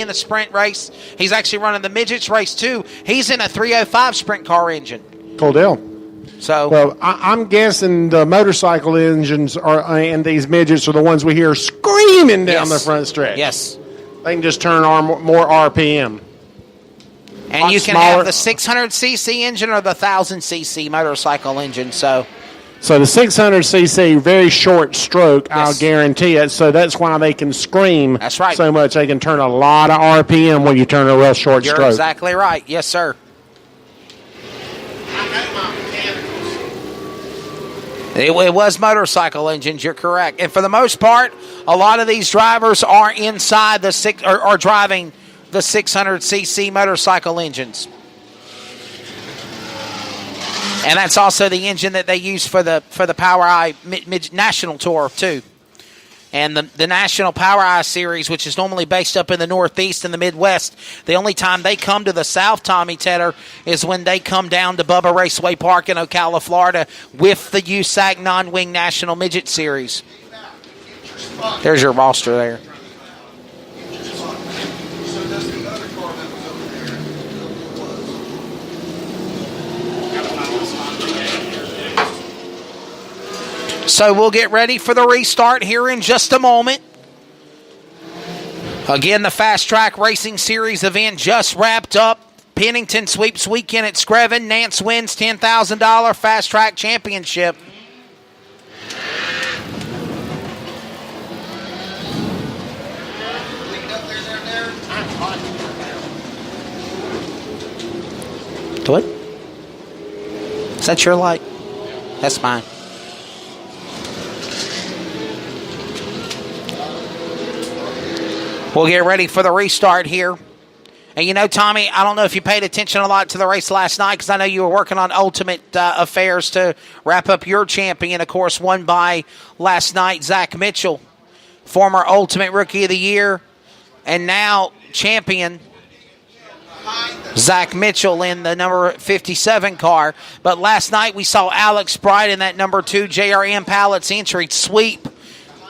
in the sprint race. He's actually running the Midgets race, too. He's in a 305 sprint car engine. Cool deal. So, well, I'm guessing the motorcycle engines and these Midgets are the ones we hear screaming down the front stretch. Yes. They can just turn on more RPM. And you can have the 600cc engine or the 1000cc motorcycle engine. So the 600cc, very short stroke, yes. I'll guarantee it. So that's why they can scream so much. They can turn a lot of RPM when you turn a real short stroke. You're exactly right. Yes, sir. It was motorcycle engines. You're correct. And for the most part, a lot of these drivers are inside are driving the 600cc motorcycle engines. And that's also the engine that they use for the Power Eye National Tour, too. And the National Power Eye Series, which is normally based up in the Northeast and the Midwest, the only time they come to the South, Tommy Tedder, is when they come down to Bubba Raceway Park in Ocala, Florida, with the USAC Non-Wing National Midget Series. There's your roster there. So we'll get ready for the restart here in just a moment. Again, the Fast Track Racing Series event just wrapped up. Pennington sweeps weekend at Screven. Nance wins $10,000 Fast Track Championship. What? Is that your light? That's mine. We'll get ready for the restart here. And you know, Tommy, I don't know if you paid attention a lot to the race last night because I know you were working on Ultimate Affairs to wrap up your champion. Of course, won by last night Zach Mitchell, former Ultimate Rookie of the Year, and now champion Zach Mitchell in the number 57 car. But last night we saw Alex Bright in that number 2 JRM Pallets entry sweep.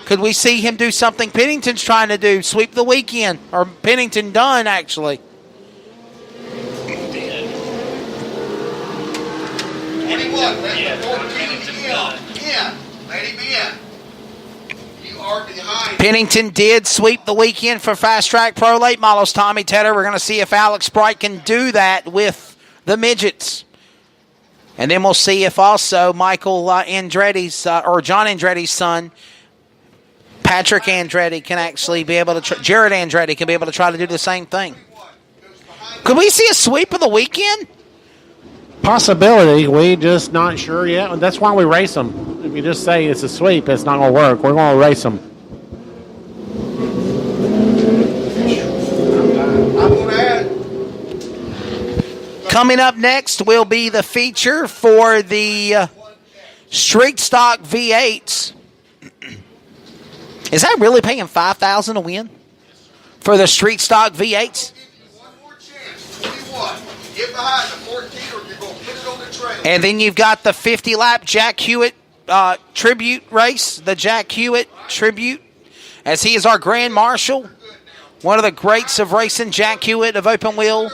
Could we see him do something Pennington's trying to do, sweep the weekend? Or Pennington done, actually. Pennington did sweep the weekend for Fast Track Pro Late Models, Tommy Tedder. We're going to see if Alex Bright can do that with the Midgets. And then we'll see if also Michael Andretti's, or John Andretti's son, Patrick Andretti, can actually be able to, Jared Andretti can be able to try to do the same thing. Could we see a sweep of the weekend? Possibility. We just not sure yet. That's why we race them. If you just say it's a sweep, it's not going to work. We're going to race them. Coming up next will be the feature for the Street Stock V8s. Is that really paying $5,000 to win for the Street Stock V8s? One more chance. 21. Get behind the 14 or you're going to put it on the trail. And then you've got the 50-lap Jack Hewitt tribute race, the Jack Hewitt tribute, as he is our Grand Marshal, one of the greats of racing, Jack Hewitt of Open Wheel.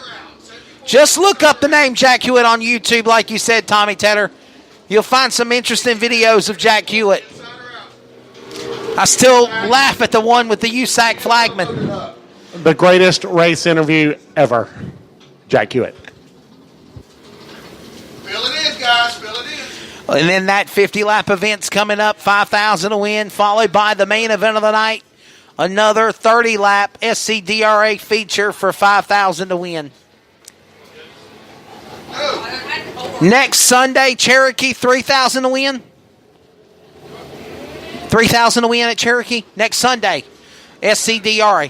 Just look up the name Jack Hewitt on YouTube, like you said, Tommy Tedder. You'll find some interesting videos of Jack Hewitt. I still laugh at the one with the USAC flagman. The greatest race interview ever. Jack Hewitt. Fill it in, guys. Fill it in. And then that 50-lap event's coming up, $5,000 to win, followed by the main event of the night, another 30-lap SCDRA feature for $5,000 to win. Next Sunday, Cherokee, $3,000 to win. $3,000 to win at Cherokee next Sunday. SCDRA.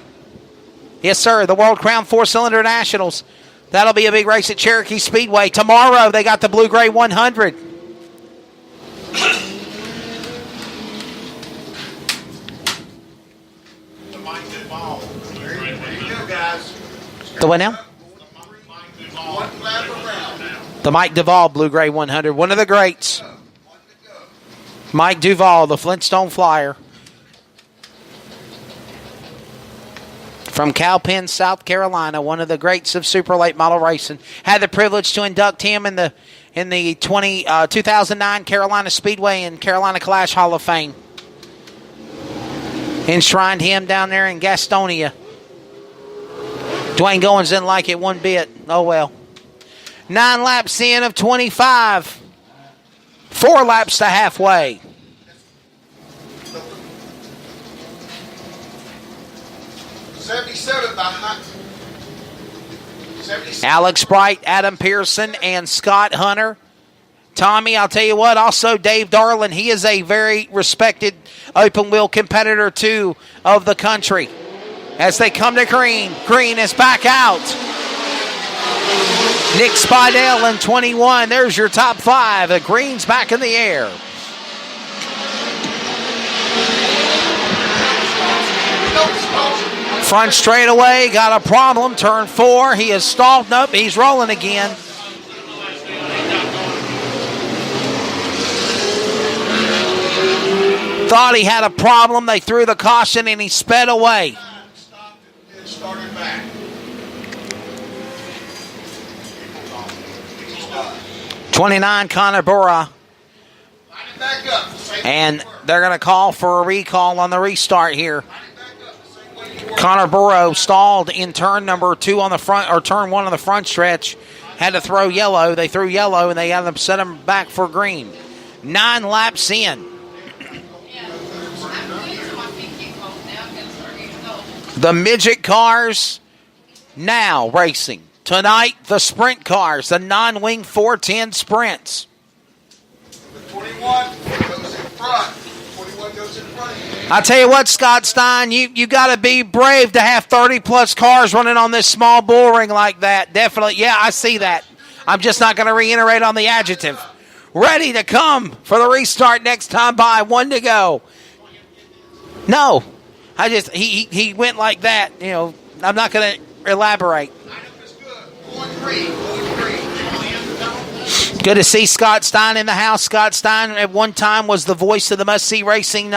Yes, sir. The World Crown 4-Cylinder Nationals. That'll be a big race at Cherokee Speedway. Tomorrow, they got the Blue Gray 100. The what now? The Mike Duvall Blue Gray 100. One of the greats. Mike Duvall, the Flintstone Flyer. from Cowpen, South Carolina, one of the greats of super late model racing. Had the privilege to induct him in the 2009 Carolina Speedway and Carolina Clash Hall of Fame. Enshrined him down there in Gastonia. Dwayne Goins didn't like it one bit. Oh, well. 9 laps in of 25. 4 laps to halfway. Alex Bright, Adam Pearson, and Scott Hunter. Tommy, I'll tell you what, also Dave Darlin, he is a very respected open wheel competitor, too, of the country. As they come to green, green is back out. Nick Spidell in 21, there's your top 5. The green's back in the air. Front straightaway, got a problem, turn 4, he is stalled, nope, he's rolling again. Thought he had a problem. They threw the caution and he sped away. 29, Connor Burra. And they're going to call for a recall on the restart here. Connor Burrow stalled in turn number 2 on the front, or turn 1 on the front stretch. Had to throw yellow. They threw yellow and they had to set him back for green. 9 laps in. The midget cars now racing. Tonight, the sprint cars, the non-wing 410 sprints. 21 goes in front. 21 goes in front. I tell you what, Scott Stein, you got to be brave to have 30-plus cars running on this small bull ring like that. Definitely, yeah, I see that. I'm just not going to reiterate on the adjective. Ready to come for the restart next time by. 1 to go. No. He went like that, you know. I'm not going to elaborate. Good to see Scott Stein in the house. Scott Stein at one time was the voice of the Must See Racing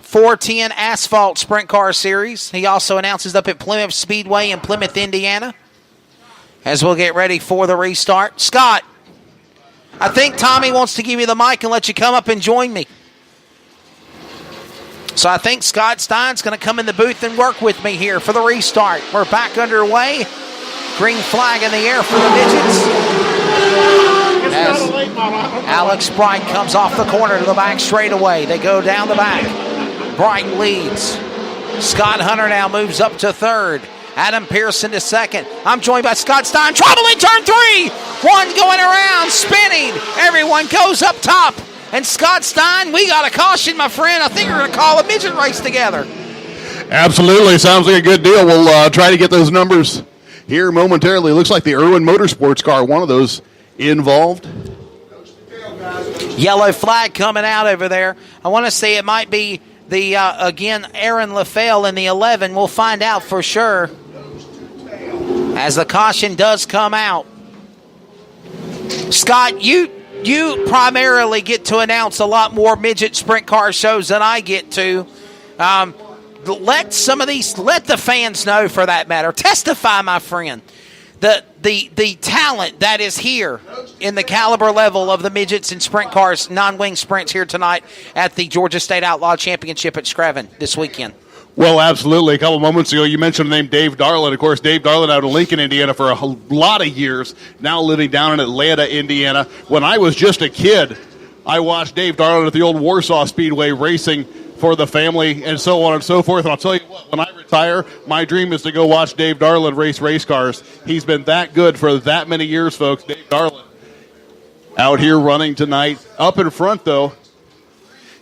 410 Asphalt Sprint Car Series. He also announces up at Plymouth Speedway in Plymouth, Indiana. As we'll get ready for the restart. Scott, I think Tommy wants to give you the mic and let you come up and join me. So I think Scott Stein's going to come in the booth and work with me here for the restart. We're back underway. Green flag in the air for the midgets. As Alex Bright comes off the corner to the back straightaway. They go down the back. Bright leads. Scott Hunter now moves up to 3rd. Adam Pearson to 2nd. I'm joined by Scott Stein. Trouble in turn 3. 1 going around, spinning. Everyone goes up top. And Scott Stein, we got a caution, my friend. I think we're going to call a midget race together. Absolutely. Sounds like a good deal. We'll try to get those numbers here momentarily. Looks like the Irwin Motorsports car, one of those involved. Yellow flag coming out over there. I want to say it might be the, again, Aaron LaFell in the 11. We'll find out for sure as the caution does come out. Scott, you primarily get to announce a lot more midget sprint car shows than I get to. Let the fans know, for that matter. Testify, my friend, the talent that is here in the caliber level of the midgets and sprint cars, non-wing sprints here tonight at the Georgia State Outlaw Championship at Screven this weekend. Well, absolutely. A couple moments ago, you mentioned the name Dave Darlin. Of course, Dave Darlin out of Lincoln, Indiana for a lot of years, now living down in Atlanta, Indiana. When I was just a kid, I watched Dave Darlin at the old Warsaw Speedway racing for the family and so on and so forth. And I'll tell you what, when I retire, my dream is to go watch Dave Darlin race cars. He's been that good for that many years, folks. Dave Darlin out here running tonight. Up in front, though,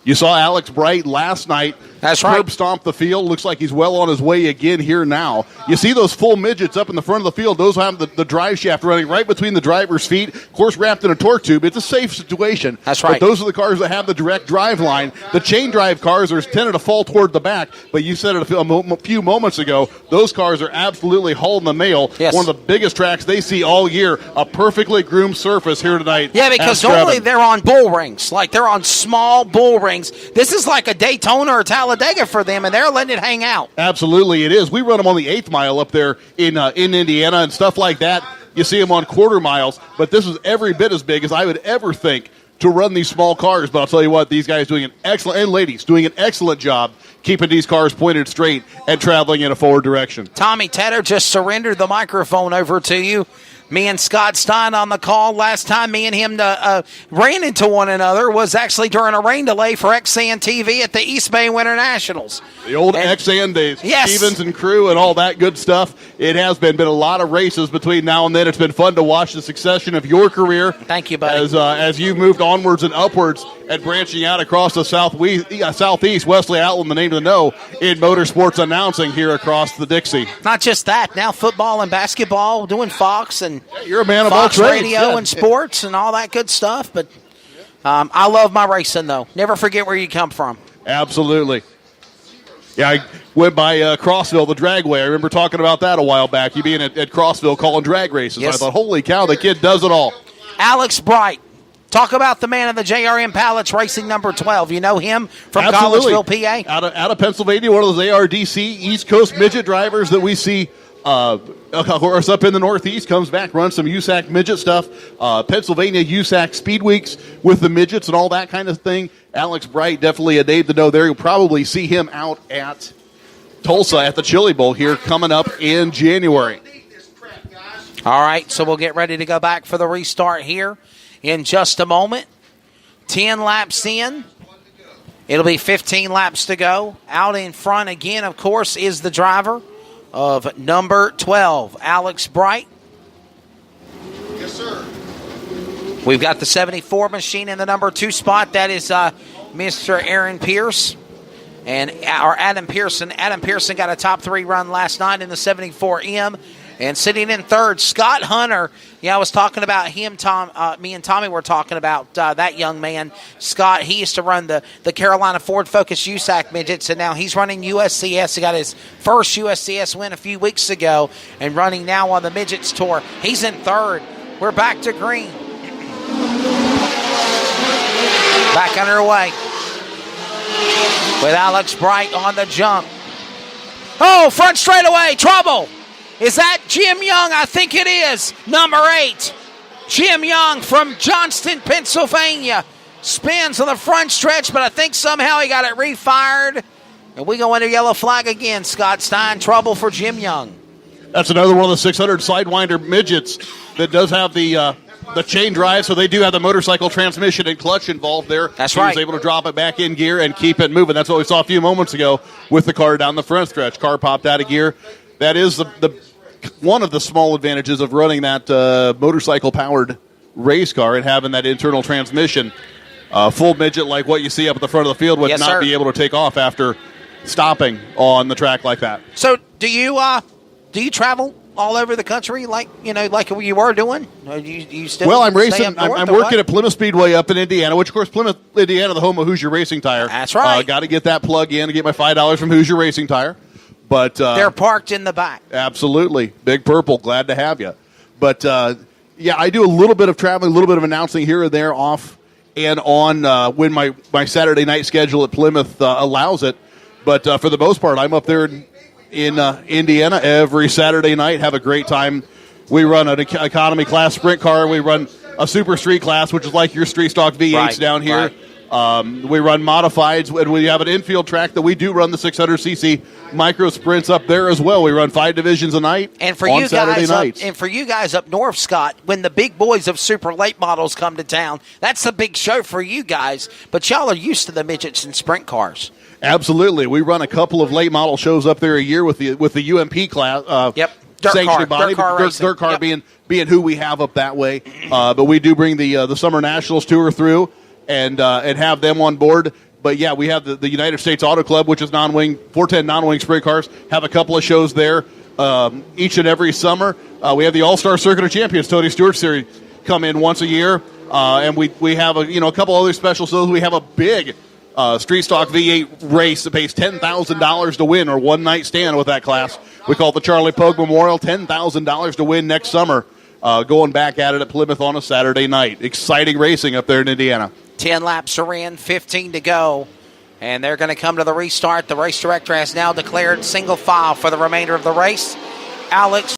you saw Alex Bright last night. That's right. Curb stomp the field. Looks like he's well on his way again here now. You see those full midgets up in the front of the field. Those have the drive shaft running right between the driver's feet. Of course, wrapped in a torque tube. It's a safe situation. That's right. But those are the cars that have the direct drive line. The chain drive cars are tended to fall toward the back. But you said it a few moments ago. Those cars are absolutely hauling the mail. Yes. One of the biggest tracks they see all year. A perfectly groomed surface here tonight. Yeah, because normally they're on bull rings. Like they're on small bull rings. This is like a Daytona or Talladega Talladega for them, and they're letting it hang out. Absolutely, it is. We run them on the 8th mile up there in Indiana and stuff like that. You see them on quarter miles, but this is every bit as big as I would ever think to run these small cars. But I'll tell you what, these guys doing an excellent, and ladies, doing an excellent job keeping these cars pointed straight and traveling in a forward direction. Tommy Tedder just surrendered the microphone over to you. Me and Scott Stein on the call. Last time me and him ran into one another was actually during a rain delay for XAN TV at the East Bay Winter Nationals. The old XAN days. Yes. Stevens and crew and all that good stuff. It has been a lot of races between now and then. It's been fun to watch the succession of your career. Thank you, buddy. As you've moved onwards and upwards and branching out across the southeast. Wesley Outland, the name to know in motorsports announcing here across the Dixie. Not just that, now football and basketball, doing Fox and you're a man of Fox all trades. radio and sports and all that good stuff. But I love my racing, though. Never forget where you come from. Absolutely. Yeah, I went by Crossville, the dragway. I remember talking about that a while back. You being at Crossville calling drag races. Yes. I thought, holy cow, the kid does it all. Alex Bright. Talk about the man of the JRM Pallets Racing number 12. You know him from Absolutely. Collegeville, PA? Out of Pennsylvania, one of those ARDC East Coast midget drivers that we see, of course, up in the Northeast, comes back, runs some USAC midget stuff. Pennsylvania USAC Speed Weeks with the midgets and all that kind of thing. Alex Bright, definitely a name to know there. You'll probably see him out at Tulsa at the Chili Bowl here coming up in January. All right, so we'll get ready to go back for the restart here in just a moment. 10 laps in. It'll be 15 laps to go. Out in front again, of course, is the driver of number 12, Alex Bright. Yes, sir. We've got the 74 machine in the number 2 spot. That is Mr. Aaron Pierce and our Adam Pearson. Adam Pearson got a top 3 run last night in the 74M. And sitting in third, Scott Hunter. Yeah, I was talking about him. Me and Tommy were talking about that young man, Scott. He used to run the Carolina Ford Focus USAC midgets, and now he's running USCS. He got his first USCS win a few weeks ago, and running now on the midgets tour. He's in third. We're back to green. Back underway with Alex Bright on the jump. Oh, front straightaway, trouble. Is that Jim Young? I think it is. Number 8. Jim Young from Johnston, Pennsylvania. Spins on the front stretch, but I think somehow he got it refired. And we go into yellow flag again, Scott Stein. Trouble for Jim Young. That's another one of the 600 Sidewinder midgets that does have the chain drive, so they do have the motorcycle transmission and clutch involved there. That's He right. was able to drop it back in gear and keep it moving. That's what we saw a few moments ago with the car down the front stretch. Car popped out of gear. That is the one of the small advantages of running that motorcycle-powered race car and having that internal transmission. Full midget like what you see up at the front of the field would Yes, not sir. be able to take off after stopping on the track like that. So do you travel all over the country like you were doing? Or you still? Well, I'm stay racing. up north I'm or working what? at Plymouth Speedway up in Indiana, which, of course, Plymouth, Indiana, the home of Hoosier Racing Tire. That's right. Got to get that plug in to get my $5 from Hoosier Racing Tire. But They're parked in the back. absolutely. Big Purple, glad to have you. But, yeah, I do a little bit of traveling, a little bit of announcing here or there off and on when my Saturday night schedule at Plymouth allows it. But for the most part, I'm up there in Indiana every Saturday night, have a great time. We run an economy class sprint car. We run a super street class, which is like your street stock V8s Right, down here. right. We run modifieds, and we have an infield track that we do run the 600cc micro sprints up there as well. We run 5 divisions a night And for on you Saturday guys, nights. and for you guys up north, Scott, when the big boys of super late models come to town, that's a big show for you guys. But y'all are used to the midgets and sprint cars. Absolutely, we run a couple of late model shows up there a year with the UMP class. Yep. Dirt sanctioned car, body, dirt car racing. dirt car Yep. being who we have up that way. But we do bring the Summer Nationals tour through and have them on board. But yeah, we have the United States Auto Club, which is 410 non-wing sprint cars. Have a couple of shows there each and every summer. We have the All-Star Circuit of Champions, Tony Stewart Series, come in once a year, and we have a couple other special shows. We have a big street stock V8 race that pays $10,000 to win, or one night stand with that class. We call it the Charlie Pogue Memorial. $10,000 to win next summer. Going back at it at Plymouth on a Saturday night. Exciting racing up there in Indiana. 10 laps are in, 15 to go. And they're going to come to the restart. The race director has now declared single file for the remainder of the race. Alex